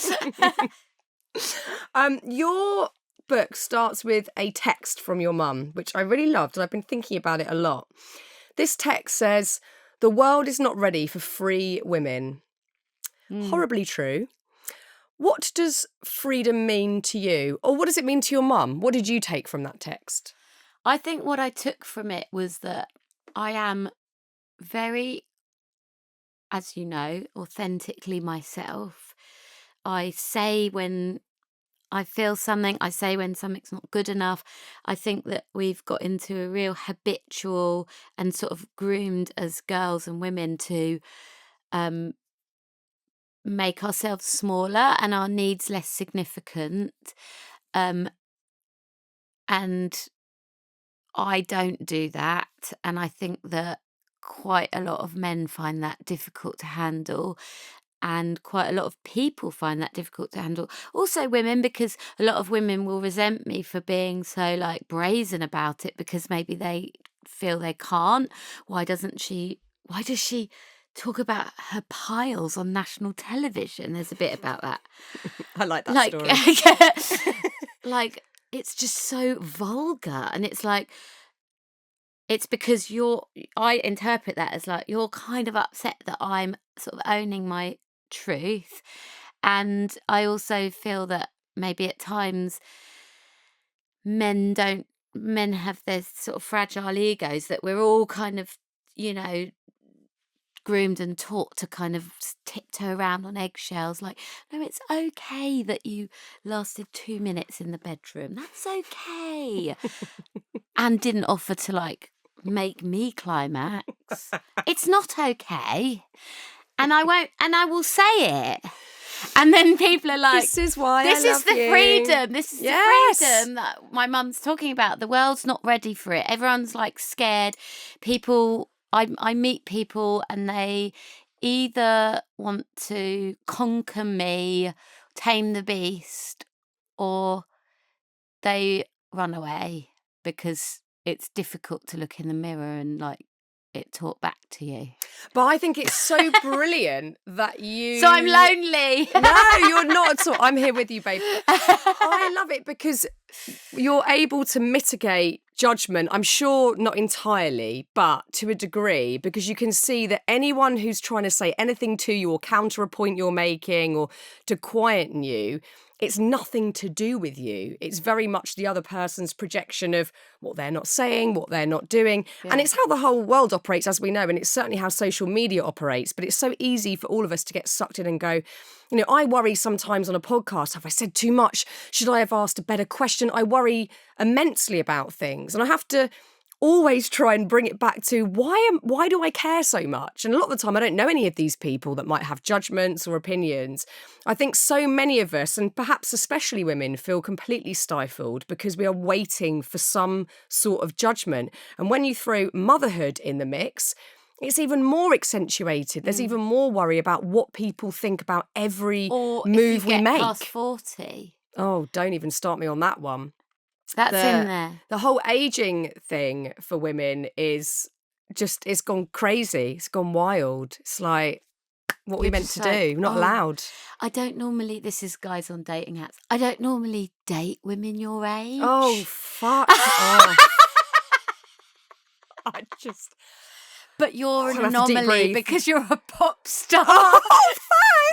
Your book starts with a text from your mum, which I really loved, and I've been thinking about it a lot. This text says, the world is not ready for free women. Horribly true. What does freedom mean to you? Or what does it mean to your mum? What did you take from that text? I think what I took from it was that I am very, as you know, authentically myself. I say when I feel something, I say when something's not good enough. I think that we've got into a real habitual and sort of groomed as girls and women to make ourselves smaller and our needs less significant. And I don't do that. And I think that quite a lot of men find that difficult to handle, and quite a lot of people find that difficult to handle. Also women, because a lot of women will resent me for being so like brazen about it, because maybe they feel they can't. Why does she talk about her piles on national television? There's a bit about that. I like that story. Like, it's just so vulgar, and it's like, it's because I interpret that as like, you're kind of upset that I'm sort of owning my truth. And I also feel that maybe at times men have their sort of fragile egos, that we're all kind of, you know, groomed and taught to kind of tiptoe around on eggshells. Like, no, it's okay that you lasted 2 minutes in the bedroom. That's okay. And didn't offer to like make me climax. It's not okay. And I won't, and I will say it. And then people are like, this is why this I is love the you. freedom. This is Yes. the freedom that my mum's talking about. The world's not ready for it. Everyone's like scared. People, I meet people and they either want to conquer me, tame the beast, or they run away because it's difficult to look in the mirror and like it talk back to you. But I think it's so brilliant that you... So I'm lonely. No, you're not at all. I'm here with you, babe. I love it because you're able to mitigate judgment. I'm sure not entirely, but to a degree, because you can see that anyone who's trying to say anything to you or counter a point you're making or to quieten you, it's nothing to do with you. It's very much the other person's projection of what they're not saying, what they're not doing. Yeah. And it's how the whole world operates, as we know, and it's certainly how social media operates. But it's so easy for all of us to get sucked in and go, you know, I worry sometimes on a podcast, have I said too much? Should I have asked a better question? I worry immensely about things. And I have to always try and bring it back to why do I care so much? And a lot of the time I don't know any of these people that might have judgments or opinions. I think so many of us, and perhaps especially women, feel completely stifled because we are waiting for some sort of judgment. And when you throw motherhood in the mix, it's even more accentuated. There's even more worry about what people think about every move we make. Past 40. Oh, don't even start me on that one. That's in there. The whole aging thing for women is just, it's gone crazy. It's gone wild. It's like, what are we meant to do? We're not allowed. I don't normally, this is guys on dating apps, I don't normally date women your age. Oh, fuck off. I just... But you're an anomaly because you're a pop star. Oh, thanks.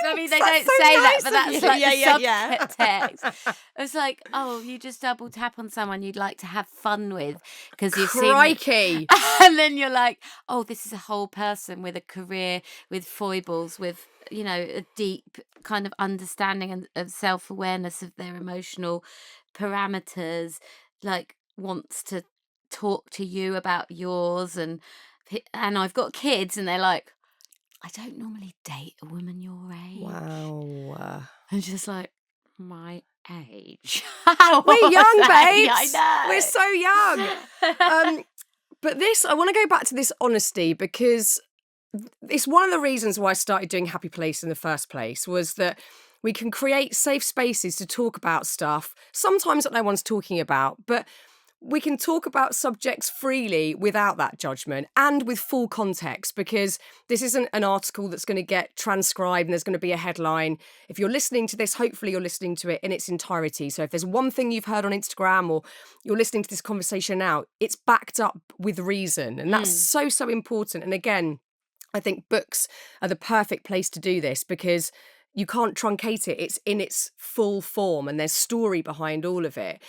I mean, they That's don't so say nice that, but that's you. like the subtext. It's like, oh, you just double tap on someone you'd like to have fun with because you've Crikey. seen. And then you're like, oh, this is a whole person with a career, with foibles, with, you know, a deep kind of understanding of self-awareness of their emotional parameters, like wants to talk to you about yours, and I've got kids and they're like, I don't normally date a woman your age. Wow. I'm just like, my age. We're young, babes. I know. We're so young. But I want to go back to this honesty because it's one of the reasons why I started doing Happy Place in the first place, was that we can create safe spaces to talk about stuff, sometimes that no one's talking about, but we can talk about subjects freely without that judgment and with full context, because this isn't an article that's going to get transcribed and there's going to be a headline. If you're listening to this, hopefully you're listening to it in its entirety. So if there's one thing you've heard on Instagram or you're listening to this conversation now, it's backed up with reason. And that's so important. And again, I think books are the perfect place to do this because you can't truncate it. It's in its full form and there's story behind all of it.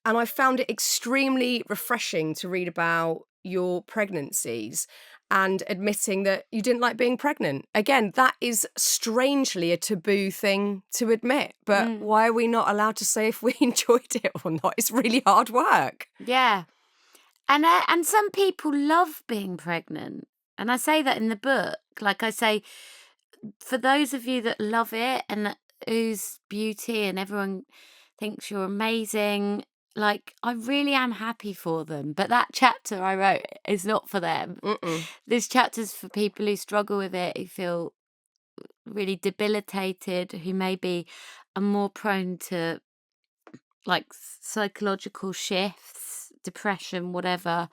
And I found it extremely refreshing to read about your pregnancies and admitting that you didn't like being pregnant. Again, that is strangely a taboo thing to admit. But why are we not allowed to say if we enjoyed it or not? It's really hard work. Yeah. And some people love being pregnant. And I say that in the book. Like I say, for those of you that love it and ooze beauty and everyone thinks you're amazing, like, I really am happy for them. But that chapter I wrote is not for them. This chapter's for people who struggle with it, who feel really debilitated, who maybe are more prone to, like, psychological shifts, depression, whatever.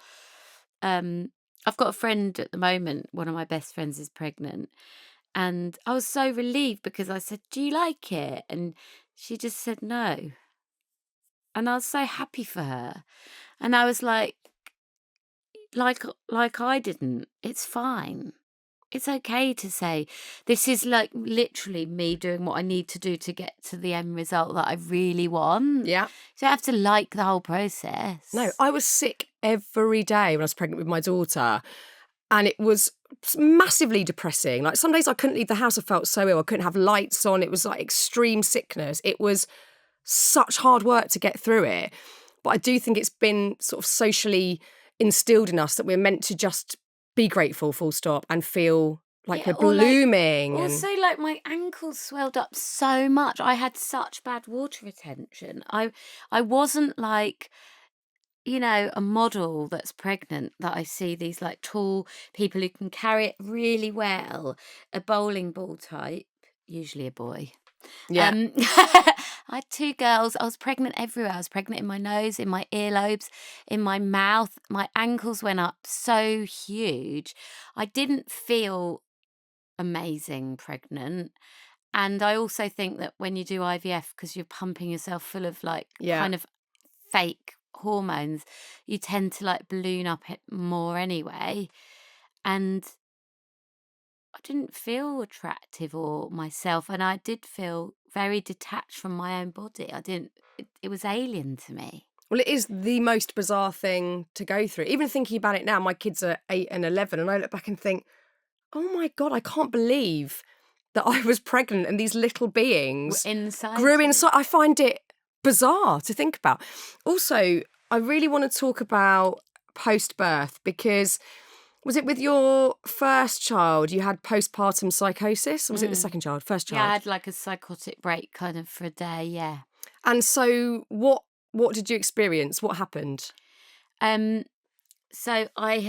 I've got a friend at the moment, one of my best friends is pregnant. And I was so relieved because I said, do you like it? And she just said no. And I was so happy for her. And I was like I didn't. It's fine. It's okay to say, this is like literally me doing what I need to do to get to the end result that I really want. Yeah. So I have to like the whole process. No, I was sick every day when I was pregnant with my daughter. And it was massively depressing. Like some days I couldn't leave the house. I felt so ill. I couldn't have lights on. It was like extreme sickness. It was such hard work to get through it. But I do think it's been sort of socially instilled in us that we're meant to just be grateful, full stop, and feel like we're blooming. Also, like my ankles swelled up so much. I had such bad water retention. I wasn't like, you know, a model that's pregnant that I see these like tall people who can carry it really well, a bowling ball type, usually a boy. Yeah. I had 2 girls. I was pregnant everywhere. I was pregnant in my nose, in my earlobes, in my mouth. My ankles went up so huge. I didn't feel amazing pregnant. And I also think that when you do IVF, because you're pumping yourself full of like kind of fake hormones, you tend to like balloon up it more anyway. And I didn't feel attractive or myself, and I did feel very detached from my own body. It was alien to me. Well, it is the most bizarre thing to go through. Even thinking about it now, my kids are 8 and 11, and I look back and think, oh my God, I can't believe that I was pregnant and these little beings grew inside. I find it bizarre to think about. Also, I really want to talk about post-birth because was it with your first child you had postpartum psychosis? Or was it the second child? First child? Yeah, I had like a psychotic break kind of for a day, yeah. And so what did you experience? What happened? So I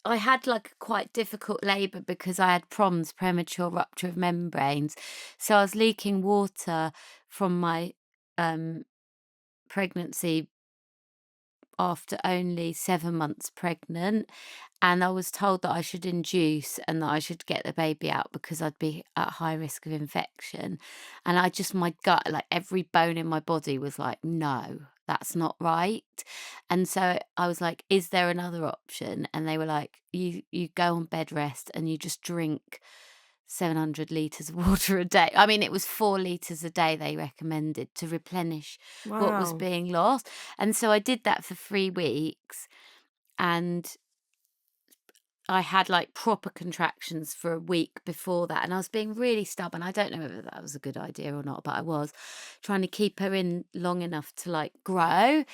had like a quite difficult labour because I had PROMS, premature rupture of membranes. So I was leaking water from my pregnancy after only 7 months pregnant, and I was told that I should induce and that I should get the baby out because I'd be at high risk of infection. And my gut, like every bone in my body was like, no, that's not right. And so I was like, is there another option? And they were like, you go on bed rest and you just drink 700 litres of water a day. I mean, it was 4 litres a day they recommended to replenish what was being lost. And so I did that for 3 weeks, and I had like proper contractions for a week before that, and I was being really stubborn. I don't know whether that was a good idea or not, but I was trying to keep her in long enough to like grow.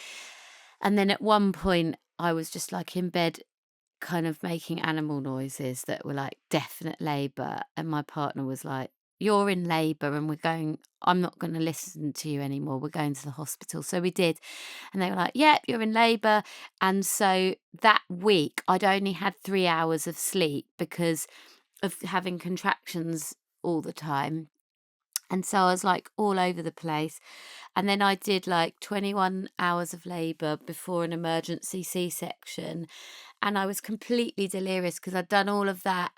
And then at one point I was just like in bed kind of making animal noises that were like definite labour, and my partner was like, you're in labour and I'm not going to listen to you anymore, we're going to the hospital. So we did, and they were like, yeah, you're in labour. And so that week I'd only had 3 hours of sleep because of having contractions all the time. And so I was like all over the place. And then I did like 21 hours of labour before an emergency C-section. And I was completely delirious because I'd done all of that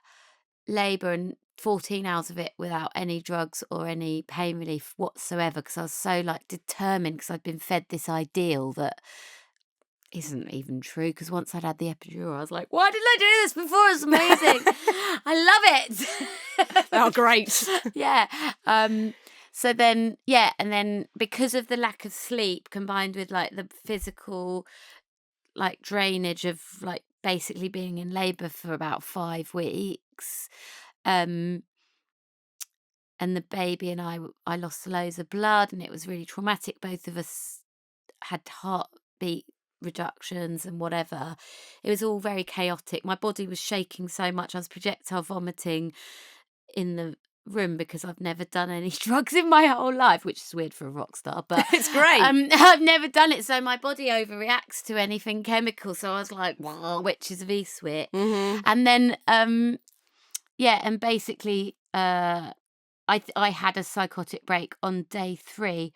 labour and 14 hours of it without any drugs or any pain relief whatsoever, because I was so like determined, because I'd been fed this ideal that isn't even true. Because once I'd had the epidural, I was like, why didn't I do this before? It's amazing. I love it. Oh, great. Yeah. So then, yeah, and then because of the lack of sleep combined with like the physical like drainage of like basically being in labour for about 5 weeks, and the baby and I lost loads of blood, and it was really traumatic. Both of us had heartbeat reductions and whatever. It was all very chaotic. My body was shaking so much. I was projectile vomiting in the room because I've never done any drugs in my whole life, which is weird for a rock star, but It's great. I've never done it, so my body overreacts to anything chemical. So I was like, which is V-switch. And then yeah, and basically I had a psychotic break on day 3.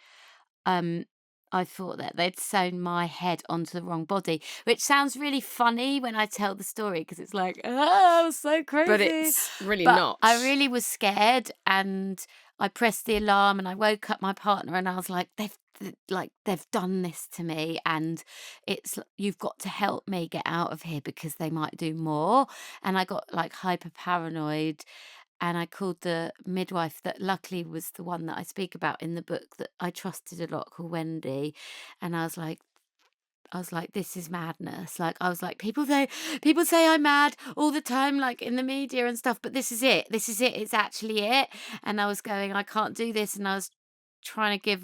I thought that they'd sewn my head onto the wrong body, which sounds really funny when I tell the story because it's like, oh, so crazy. But it's really not. I really was scared, and I pressed the alarm, and I woke up my partner, and I was like, they've done this to me, and you've got to help me get out of here because they might do more. And I got like hyper paranoid. And I called the midwife that luckily was the one that I speak about in the book that I trusted a lot, called Wendy. And I was like, I was like, this is madness. Like, I was like, people say I'm mad all the time, like in the media and stuff, but this is it. This is it. It's actually it. And I was going, I can't do this. And I was trying to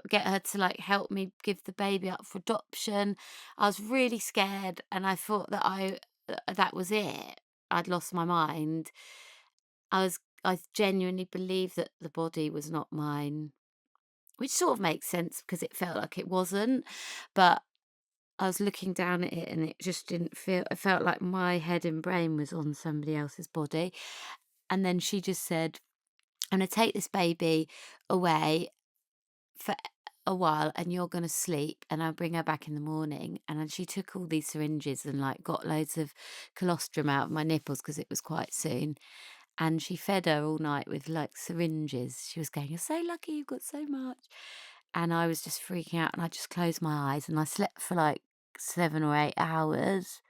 get her to like help me give the baby up for adoption. I was really scared, and I thought that that was it. I'd lost my mind. I genuinely believed that the body was not mine, which sort of makes sense because it felt like it wasn't. But I was looking down at it and it just didn't feel, it felt like my head and brain was on somebody else's body. And then she just said, I'm going to take this baby away for a while and you're going to sleep and I'll bring her back in the morning. And then she took all these syringes and like got loads of colostrum out of my nipples because it was quite soon. And she fed her all night with like syringes. She was going, you're so lucky, you've got so much. And I was just freaking out and I just closed my eyes and I slept for like 7 or 8 hours.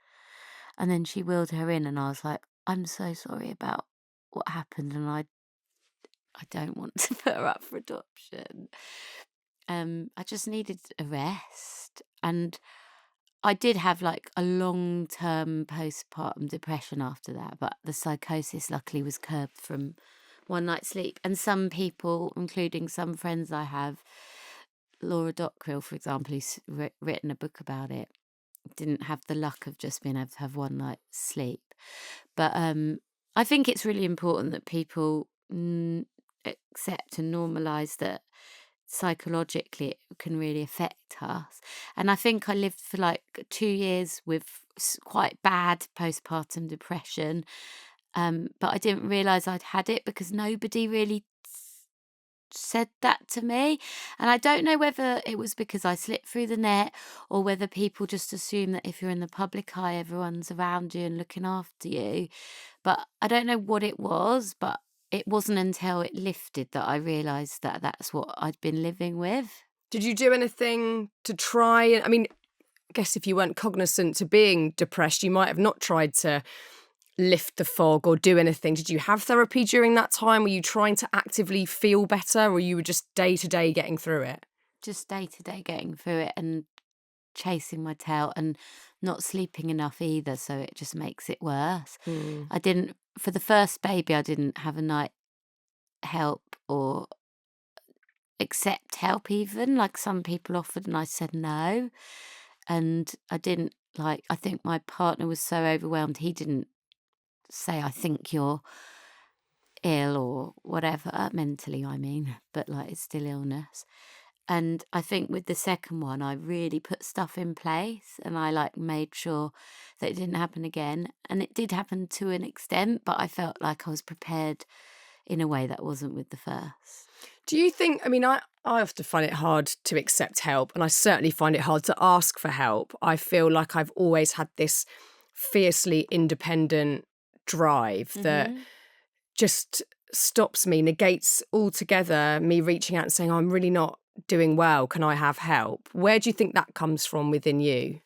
And then she wheeled her in and I was like, I'm so sorry about what happened and I don't want to put her up for adoption. I just needed a rest. And I did have like a long-term postpartum depression after that, but the psychosis luckily was curbed from one night's sleep. And some people, including some friends I have, Laura Dockrell, for example, who's written a book about it, didn't have the luck of just being able to have one night's sleep. But I think it's really important that people accept and normalise that psychologically it can really affect us. And I think I lived for like 2 years with quite bad postpartum depression, but I didn't realise I'd had it because nobody really said that to me. And I don't know whether it was because I slipped through the net or whether people just assume that if you're in the public eye everyone's around you and looking after you. But I don't know what it was, but it wasn't until it lifted that I realised that that's what I'd been living with. Did you do anything to try and, I mean, I guess if you weren't cognizant to being depressed, you might have not tried to lift the fog or do anything. Did you have therapy during that time? Were you trying to actively feel better or you were just day to day getting through it? Just day to day getting through it and chasing my tail and not sleeping enough either, so it just makes it worse. I didn't, for the first baby, I didn't have a night help or accept help even, like some people offered and I said no. And I didn't, like, I think my partner was so overwhelmed, he didn't say, I think you're ill or whatever, mentally I mean, but like it's still illness. And I think with the second one, I really put stuff in place and I like made sure that it didn't happen again. And it did happen to an extent, but I felt like I was prepared in a way that wasn't with the first. Do you think, I mean, I often find it hard to accept help and I certainly find it hard to ask for help. I feel like I've always had this fiercely independent drive that just stops me, negates altogether me reaching out and saying, oh, I'm really not doing well. Can I have help? Where do you think that comes from within you?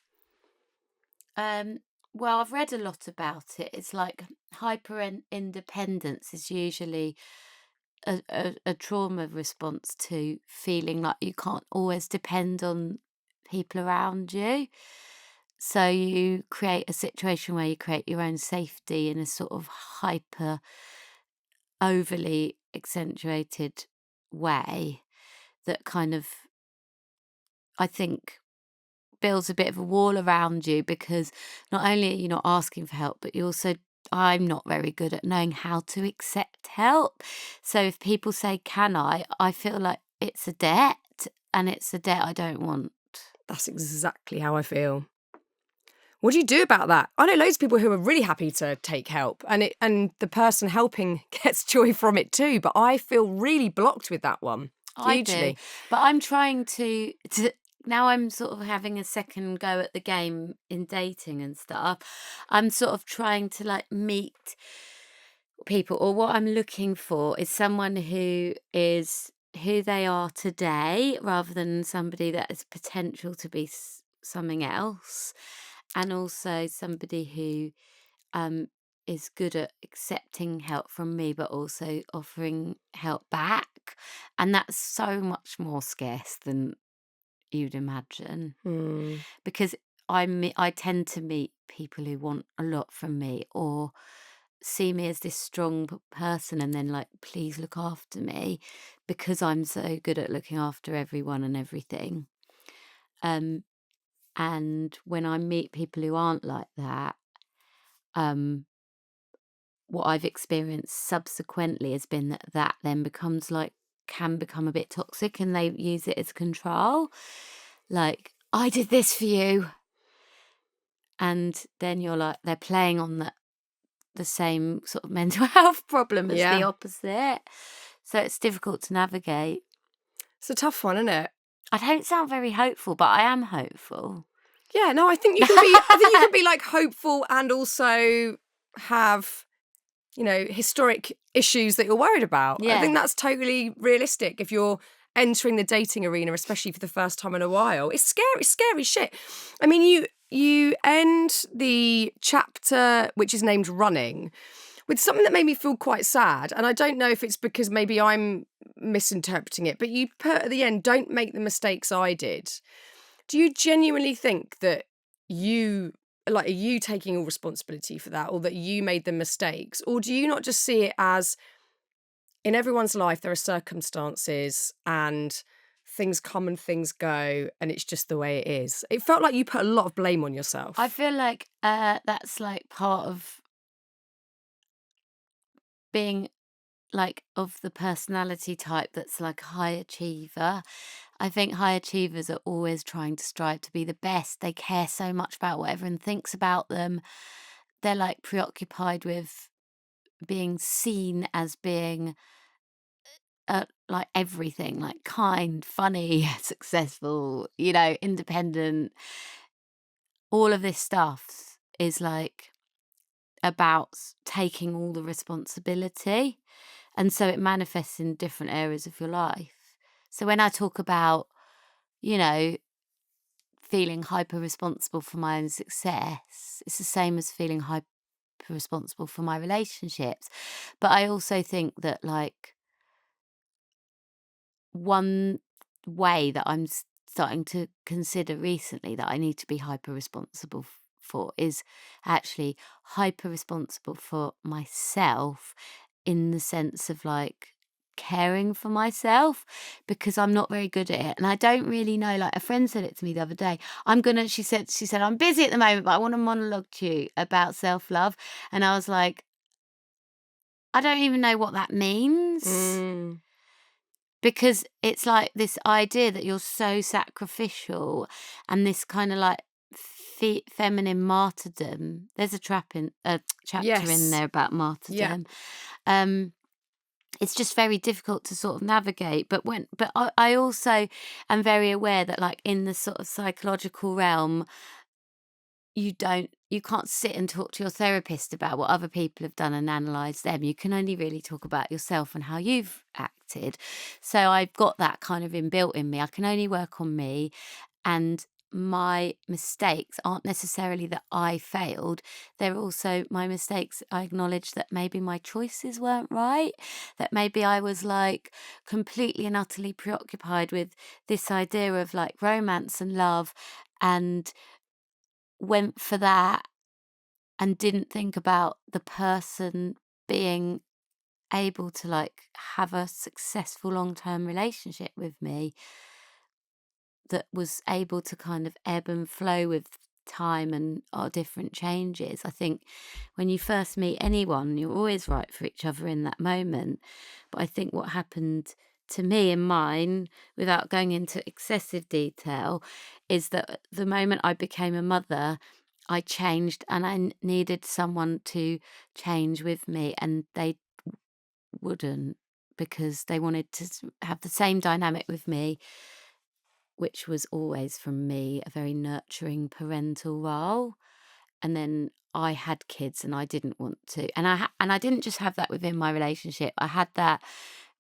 Well, I've read a lot about it. It's like hyper independence is usually a trauma response to feeling like you can't always depend on people around you. So you create a situation where you create your own safety in a sort of hyper, overly accentuated way that kind of, I think, builds a bit of a wall around you because not only are you not asking for help, but you also, I'm not very good at knowing how to accept help. So if people say, can I feel like it's a debt and it's a debt I don't want. That's exactly how I feel. What do you do about that? I know loads of people who are really happy to take help and the person helping gets joy from it too, but I feel really blocked with that one. I Hugely. do. But I'm trying to now I'm sort of having a second go at the game in dating and stuff. I'm sort of trying to like meet people, or what I'm looking for is someone who is who they are today rather than somebody that has potential to be something else, and also somebody who is good at accepting help from me but also offering help back, and that's so much more scarce than you'd imagine. Mm. Because I tend to meet people who want a lot from me or see me as this strong person and then like, please look after me because I'm so good at looking after everyone and everything. And when I meet people who aren't like that, what I've experienced subsequently has been that then can become a bit toxic, and they use it as control. Like, I did this for you. And then you're like, they're playing on the same sort of mental health problem as the opposite. So it's difficult to navigate. It's a tough one, isn't it? I don't sound very hopeful, but I am hopeful. Yeah, no, I think you can be like hopeful and also have, historic issues that you're worried about. Yeah. I think that's totally realistic if you're entering the dating arena, especially for the first time in a while. It's scary shit. I mean, you end the chapter, which is named Running, with something that made me feel quite sad. And I don't know if it's because maybe I'm misinterpreting it, but you put at the end, don't make the mistakes I did. Do you genuinely think that are you taking all responsibility for that, or that you made the mistakes? Or do you not just see it as in everyone's life there are circumstances and things come and things go and it's just the way it is? It felt like you put a lot of blame on yourself. I feel like that's like part of being like of the personality type that's like a high achiever. I think high achievers are always trying to strive to be the best. They care so much about what everyone thinks about them. They're like preoccupied with being seen as being like everything, like kind, funny, successful, independent. All of this stuff is like about taking all the responsibility. And so it manifests in different areas of your life. So when I talk about, feeling hyper responsible for my own success, it's the same as feeling hyper responsible for my relationships. But I also think that like one way that I'm starting to consider recently that I need to be hyper responsible for is actually hyper responsible for myself, in the sense of like caring for myself, because I'm not very good at it. And I don't really know, like a friend said it to me the other day. She said, I'm busy at the moment, but I want to monologue to you about self-love. And I was like, I don't even know what that means. Because it's like this idea that you're so sacrificial, and this kind of like feminine martyrdom. There's a chapter in there about martyrdom. Yeah. It's just very difficult to sort of navigate. But I also am very aware that like in the sort of psychological realm, you can't sit and talk to your therapist about what other people have done and analyse them. You can only really talk about yourself and how you've acted. So I've got that kind of inbuilt in me. I can only work on me, and my mistakes aren't necessarily that I failed. They're also my mistakes. I acknowledge that maybe my choices weren't right, that maybe I was like completely and utterly preoccupied with this idea of like romance and love, and went for that and didn't think about the person being able to like have a successful long-term relationship with me that was able to kind of ebb and flow with time and our different changes. I think when you first meet anyone, you're always right for each other in that moment. But I think what happened to me and mine, without going into excessive detail, is that the moment I became a mother, I changed, and I needed someone to change with me, and they wouldn't, because they wanted to have the same dynamic with me, which was always from me a very nurturing parental role. And then I had kids and I didn't want to. And I didn't just have that within my relationship. I had that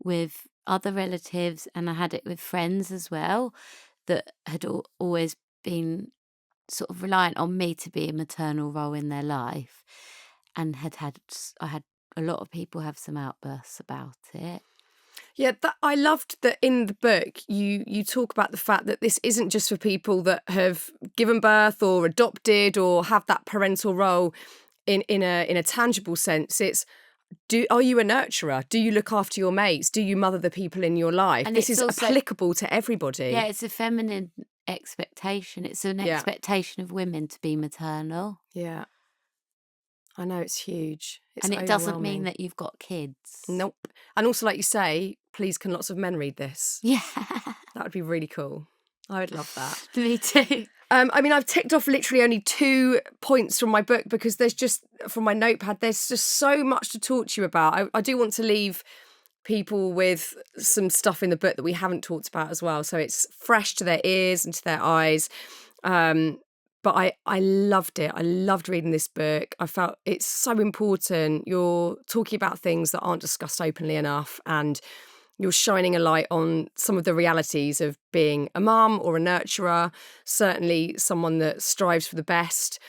with other relatives, and I had it with friends as well, that had always been sort of reliant on me to be a maternal role in their life, and I had a lot of people have some outbursts about it. Yeah, I loved that in the book you talk about the fact that this isn't just for people that have given birth or adopted or have that parental role in a tangible sense. It's are you a nurturer? Do you look after your mates? Do you mother the people in your life? And this is also applicable to everybody. Yeah, it's a feminine expectation. It's an expectation of women to be maternal. Yeah. I know, it's huge. It's and it doesn't mean that you've got kids. Nope. And also, like you say, please can lots of men read this? Yeah. That would be really cool. I would love that. Me too. I mean, I've ticked off literally only 2 points from my book because there's just, from my notepad, there's just so much to talk to you about. I do want to leave people with some stuff in the book that we haven't talked about as well. So it's fresh to their ears and to their eyes. But I loved it. I loved reading this book. I felt it's so important. You're talking about things that aren't discussed openly enough, and you're shining a light on some of the realities of being a mum or a nurturer, certainly someone that strives for the best,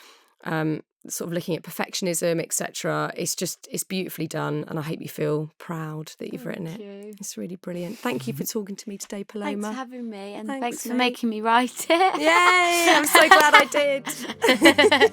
sort of looking at perfectionism, etc. It's beautifully done, and I hope you feel proud that you've written it. It's really brilliant. Thank you for talking to me today, Paloma. Thanks for having me, and thanks for mate. making me write it. Yay! I'm so glad I did.